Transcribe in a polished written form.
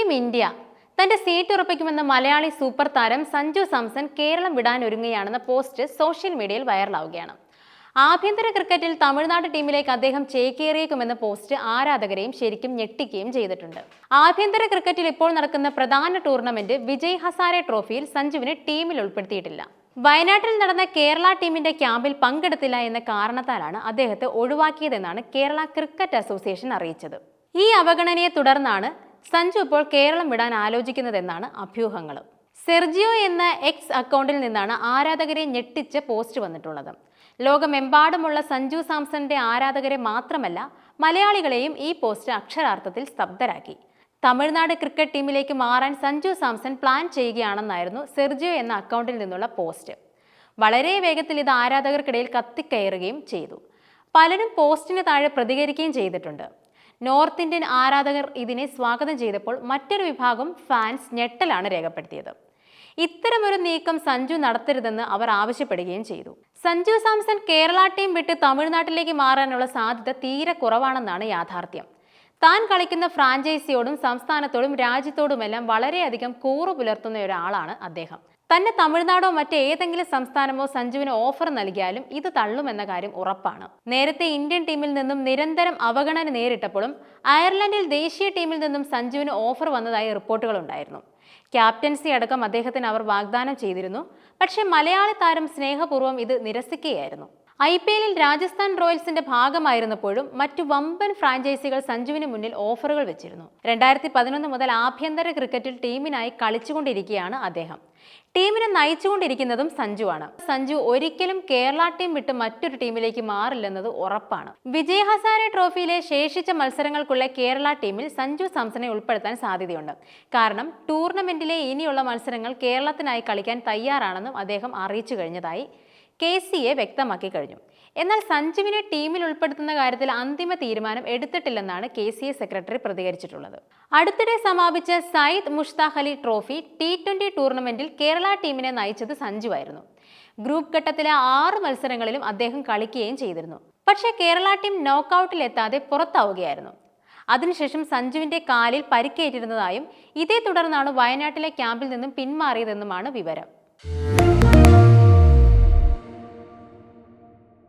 Team India തന്റെ seat ഉറപ്പിക്കുമെന്ന് Malayali super താരം സഞ്ജു സാംസൺ കേരളം വിടാൻ ഒരുങ്ങുകയാണെന്ന പോസ്റ്റ് സോഷ്യൽ മീഡിയയിൽ വൈറലാവുകയാണ്. ആഭ്യന്തര ക്രിക്കറ്റിൽ തമിഴ്നാട് ടീമിലേക്ക് അദ്ദേഹം ചേക്കേറിയേക്കുമെന്ന പോസ്റ്റ് ആരാധകരെയും ശരിക്കും ഞെട്ടിക്കുകയും ചെയ്തിട്ടുണ്ട്. ആഭ്യന്തര ക്രിക്കറ്റിൽ ഇപ്പോൾ നടക്കുന്ന പ്രധാന ടൂർണമെന്റ് വിജയ് ഹസാരെ ട്രോഫിയിൽ സഞ്ജുവിനെ ടീമിൽ ഉൾപ്പെടുത്തിയിട്ടില്ല. വയനാട്ടിൽ നടന്ന കേരള ടീമിന്റെ ക്യാമ്പിൽ പങ്കെടുത്തില്ല എന്ന കാരണത്താലാണ് അദ്ദേഹത്തെ ഒഴിവാക്കിയതെന്നാണ് കേരള ക്രിക്കറ്റ് അസോസിയേഷൻ അറിയിച്ചത്. ഈ അവഗണനയെ തുടർന്നാണ് സഞ്ജു ഇപ്പോൾ കേരളം വിടാൻ ആലോചിക്കുന്നതെന്നാണ് അഭ്യൂഹങ്ങൾ. സെർജിയോ എന്ന എക്സ് അക്കൗണ്ടിൽ നിന്നാണ് ആരാധകരെ ഞെട്ടിച്ച് പോസ്റ്റ് വന്നിട്ടുള്ളത്. ലോകമെമ്പാടുമുള്ള സഞ്ജു സാംസന്റെ ആരാധകരെ മാത്രമല്ല മലയാളികളെയും ഈ പോസ്റ്റ് അക്ഷരാർത്ഥത്തിൽ സ്തബ്ധരാക്കി. തമിഴ്നാട് ക്രിക്കറ്റ് ടീമിലേക്ക് മാറാൻ സഞ്ജു സാംസൺ പ്ലാൻ ചെയ്യുകയാണെന്നായിരുന്നു സെർജിയോ എന്ന അക്കൗണ്ടിൽ നിന്നുള്ള പോസ്റ്റ്. വളരെ വേഗത്തിൽ ഇത് ആരാധകർക്കിടയിൽ കത്തിക്കയറുകയും ചെയ്തു. പലരും പോസ്റ്റിന് താഴെ പ്രതികരിക്കുകയും ചെയ്തിട്ടുണ്ട്. നോർത്ത് ഇന്ത്യൻ ആരാധകർ ഇതിനെ സ്വാഗതം ചെയ്തപ്പോൾ മറ്റൊരു വിഭാഗം ഫാൻസ് ഞെട്ടലാണ് രേഖപ്പെടുത്തിയത്. ഇത്തരമൊരു നീക്കം സഞ്ജു നടത്തരുതെന്ന് അവർ ആവശ്യപ്പെടുകയും ചെയ്തു. സഞ്ജു സാംസൺ കേരള ടീം വിട്ട് തമിഴ്നാട്ടിലേക്ക് മാറാനുള്ള സാധ്യത തീരെ കുറവാണെന്നാണ് യാഥാർത്ഥ്യം. താൻ കളിക്കുന്ന ഫ്രാഞ്ചൈസിയോടും സംസ്ഥാനത്തോടും രാജ്യത്തോടുമെല്ലാം വളരെയധികം കൂറു പുലർത്തുന്ന ഒരാളാണ് അദ്ദേഹം. തന്നെ തമിഴ്നാടോ മറ്റേതെങ്കിലും സംസ്ഥാനമോ സഞ്ജുവിന് ഓഫർ നൽകിയാലും ഇത് തള്ളുമെന്ന കാര്യം ഉറപ്പാണ്. നേരത്തെ ഇന്ത്യൻ ടീമിൽ നിന്നും നിരന്തരം അവഗണന നേരിട്ടപ്പോഴും അയർലൻഡിൽ ദേശീയ ടീമിൽ നിന്നും സഞ്ജുവിന് ഓഫർ വന്നതായി റിപ്പോർട്ടുകളുണ്ടായിരുന്നു. ക്യാപ്റ്റൻസി അടക്കം അദ്ദേഹത്തിന് അവർ വാഗ്ദാനം ചെയ്തിരുന്നു. പക്ഷേ മലയാളി താരം സ്നേഹപൂർവ്വം ഇത് നിരസിക്കുകയായിരുന്നു. IPL-ൽ രാജസ്ഥാൻ റോയൽസിന്റെ ഭാഗമായിരുന്നപ്പോഴും മറ്റു വമ്പൻ ഫ്രാഞ്ചൈസികൾ സഞ്ജുവിന് മുന്നിൽ ഓഫറുകൾ വെച്ചിരുന്നു. 2011 മുതൽ ആഭ്യന്തര ക്രിക്കറ്റിൽ ടീമിനായി കളിച്ചുകൊണ്ടിരിക്കുകയാണ് അദ്ദേഹം. ടീമിനെ നയിച്ചുകൊണ്ടിരിക്കുന്നതും സഞ്ജുവാണ്. സഞ്ജു ഒരിക്കലും കേരള ടീം വിട്ട് മറ്റൊരു ടീമിലേക്ക് മാറില്ലെന്നത് ഉറപ്പാണ്. വിജയ് ഹസാരെ ട്രോഫിയിലെ ശേഷിച്ച മത്സരങ്ങൾക്കുള്ള കേരള ടീമിൽ സഞ്ജു സാംസണെ ഉൾപ്പെടുത്താൻ സാധ്യതയുണ്ട്. കാരണം ടൂർണമെന്റിലെ ഇനിയുള്ള മത്സരങ്ങൾ കേരളത്തിനായി കളിക്കാൻ തയ്യാറാണെന്നും അദ്ദേഹം അറിയിച്ചു കഴിഞ്ഞതായി KCA വ്യക്തമാക്കി കഴിഞ്ഞു. എന്നാൽ സഞ്ജുവിനെ ടീമിൽ ഉൾപ്പെടുത്തുന്ന കാര്യത്തിൽ അന്തിമ തീരുമാനം എടുത്തിട്ടില്ലെന്നാണ് KCA സെക്രട്ടറി പ്രതികരിച്ചിട്ടുള്ളത്. അടുത്തിടെ സമാപിച്ച സയ്യിദ് മുഷ്താഖ് അലി ട്രോഫി T20 ടൂർണമെന്റിൽ കേരള ടീമിനെ നയിച്ചത് സഞ്ജുവായിരുന്നു. ഗ്രൂപ്പ് ഘട്ടത്തിലെ 6 മത്സരങ്ങളിലും അദ്ദേഹം കളിക്കുകയും ചെയ്തിരുന്നു. പക്ഷേ കേരള ടീം നോക്കൌട്ടിൽ എത്താതെ പുറത്താവുകയായിരുന്നു. അതിനുശേഷം സഞ്ജുവിന്റെ കാലിൽ പരിക്കേറ്റിരുന്നതായും ഇതേ തുടർന്നാണ് വയനാട്ടിലെ ക്യാമ്പിൽ നിന്നും പിന്മാറിയതെന്നുമാണ് വിവരം.